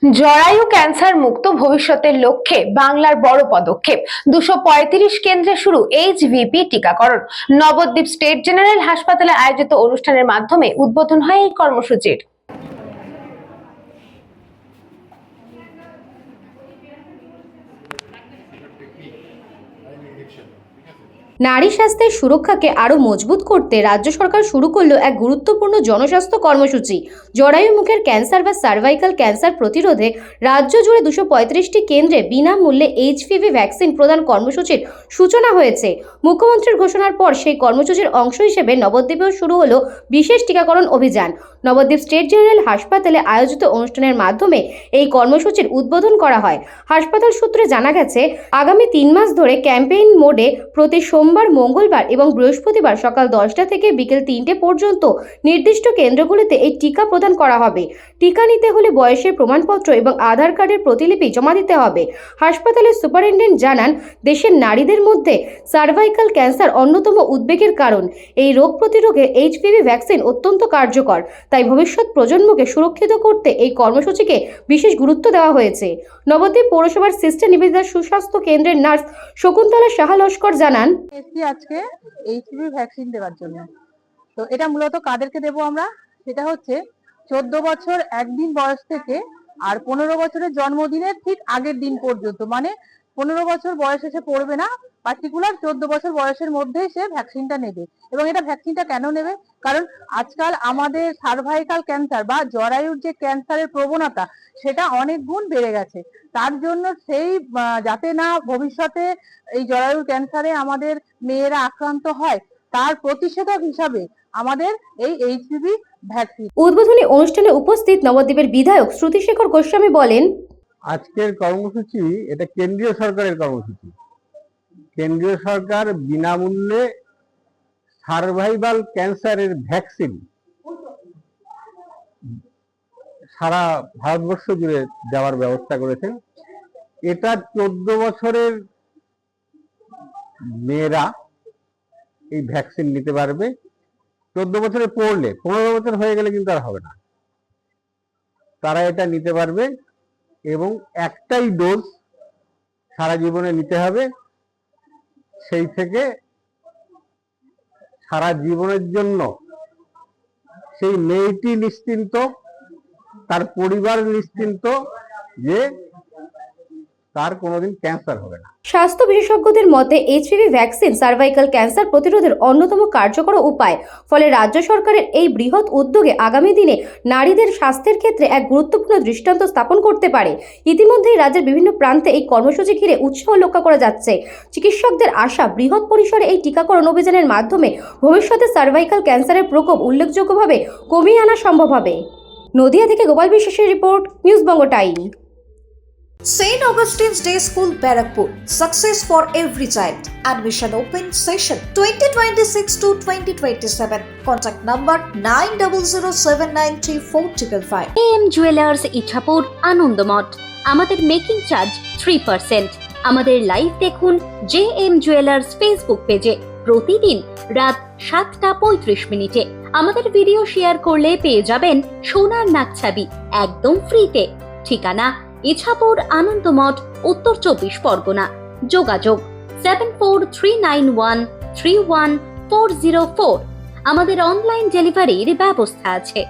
জরায়ু ক্যান্সার মুক্ত ভবিষ্যতের লক্ষ্যে বাংলার বড় পদক্ষেপ। 235 কেন্দ্রে শুরু এইচভিপি টিকাকরণ। নবদ্বীপ স্টেট জেনারেল হাসপাতালে আয়োজিত অনুষ্ঠানের মাধ্যমে উদ্বোধন হয় এই কর্মসূচির। নারী স্বাস্থ্যের সুরক্ষাকে আরও মজবুত করতে রাজ্য সরকার শুরু করলো এক গুরুত্বপূর্ণ জনস্বাস্থ্য কর্মসূচি। জরায়ু মুখের ক্যান্সার বা সার্ভাইকাল ক্যান্সার প্রতিরোধে রাজ্য জুড়ে 235টি কেন্দ্রে বিনামূল্যে এইচপিভি ভ্যাকসিন প্রদান কর্মসূচির সূচনা হয়েছে। মুখ্যমন্ত্রীর ঘোষণার পর সেই কর্মসূচির অংশ হিসেবে নবদ্বীপেও শুরু হলো বিশেষ টিকাকরণ অভিযান। নবদ্বীপ স্টেট জেনারেল হাসপাতালে আয়োজিত অনুষ্ঠানের মাধ্যমে এই কর্মসূচির উদ্বোধন করা হয়। হাসপাতাল সূত্রে জানা গেছে, আগামী 3 মাস ধরে ক্যাম্পেইন মোডে প্রতি সোমবার, মঙ্গলবার এবং বৃহস্পতিবার সকাল 10টা থেকে বিকেল 3টে পর্যন্ত নির্দিষ্ট কেন্দ্রগুলিতে এই টিকা প্রদান করা হবে। টিকা নিতে হলে বয়সের প্রমাণপত্র এবং আধার কার্ডের প্রতিলিপি জমা দিতে হবে। হাসপাতালের সুপারিনটেন্ডেন্ট জানান, দেশের নারীদের মধ্যে সার্ভাইকাল ক্যান্সার অন্যতম উদ্বেগের কারণ। এই রোগ প্রতিরোধে এইচপিভি ভ্যাকসিন অত্যন্ত কার্যকর, তাই ভবিষ্যৎ প্রজন্মকে সুরক্ষিত করতে এই কর্মসূচিকে বিশেষ গুরুত্ব দেওয়া হয়েছে। নবদ্বীপ পৌরসভার সিস্টার নিবেদিতা সুস্বাস্থ্য কেন্দ্রের নার্স শকুন্তলা সাহা লস্কর জানান, আজকে এইচপিভি ভ্যাকসিন দেওয়ার জন্য। তো এটা মূলত কাদেরকে দেব আমরা, সেটা হচ্ছে 14 বছর একদিন বয়স থেকে আর 15 বছরের জন্মদিনের ঠিক আগের দিন পর্যন্ত, মানে 15 বছর বয়স এসে পড়বে না, পার্টিকুলার 14 বছর বয়সের মধ্যেই সে ভ্যাকসিনটা নেবে। এবং এটা ভ্যাকসিনটা কেন নেবে, কারণ আজকাল আমাদের সার্ভাইকাল ক্যান্সার বা জরায়ুর যে ক্যান্সারের প্রবণতা সেটা অনেক গুণ বেড়ে গেছে। তার জন্য সেই যাতে না ভবিষ্যতে এই জরায়ুর ক্যান্সারে আমাদের মেয়েরা আক্রান্ত হয়, তার প্রতিষেধক হিসাবে আমাদের এই এইচপিভি ভ্যাকসিন। উদ্বোধনী অনুষ্ঠানে উপস্থিত নবদ্বীপের বিধায়ক শ্রুতিশেখর গোস্বামী বলেন, আজকের কর্মসূচি এটা কেন্দ্রীয় সরকারের কর্মসূচি। কেন্দ্রীয় সরকার বিনামূল্যে সার্ভাইভাল ক্যান্সারের ভ্যাকসিন সারা ভারতবর্ষ জুড়ে দেওয়ার ব্যবস্থা করেছেন। এটা 14 বছরের মেয়েরা এই ভ্যাকসিন নিতে পারবে। 14 বছরে পড়লে, 15 বছর হয়ে গেলে কিন্তু আর হবে না, তারা এটা নিতে পারবে এবং একটাই ডোজ সারা জীবনে নিতে হবে। সেই থেকে সারা জীবনের জন্য সেই মেয়েটি নিশ্চিন্ত, তার পরিবার নিশ্চিন্ত যে তার কোনোদিন ক্যান্সার হবে না। স্বাস্থ্য বিশেষজ্ঞদের মতে এইচপিভি ভ্যাকসিন সার্ভাইকাল ক্যান্সার প্রতিরোধের অন্যতম কার্যকর উপায়। ফলে রাজ্য সরকারের এই বৃহৎ উদ্যোগে আগামী দিনে নারীদের স্বাস্থ্যের ক্ষেত্রে এক গুরুত্বপূর্ণ দৃষ্টান্ত স্থাপন করতে পারে। ইতিমধ্যেই রাজ্যের বিভিন্ন প্রান্তে এই কর্মসূচি ঘিরে উৎসাহ লক্ষ্য করা যাচ্ছে। চিকিৎসকদের আশা, বৃহৎ পরিসরে এই টিকাকরণ অভিযানের মাধ্যমে ভবিষ্যতে সার্ভাইকাল ক্যান্সারের প্রকোপ উল্লেখযোগ্যভাবে কমিয়ে আনা সম্ভব হবে। নদিয়া থেকে গোপাল বিশ্বাসের report, news Banga time. St. Augustine's Day School, Barakpur. Success for every child. Admission open session 2026 to 2027. Contact number 9007934555. AM Jewelers Ichapur Anandamath. আমাদের মেকিং চার্জ 3%। আমাদের লাইভ দেখুন JM Jewelers ফেসবুক পেজে প্রতিদিন রাত 7:35 আমাদের ভিডিও শেয়ার করলে পেয়ে যাবেন সোনার নাকছাবি একদম ফ্রিতে। ঠিকানা ইছাপুর আনন্দমঠ, উত্তর 24 পরগনা। যোগাযোগ 7439131404। আমাদের অনলাইন ডেলিভারির ব্যবস্থা আছে।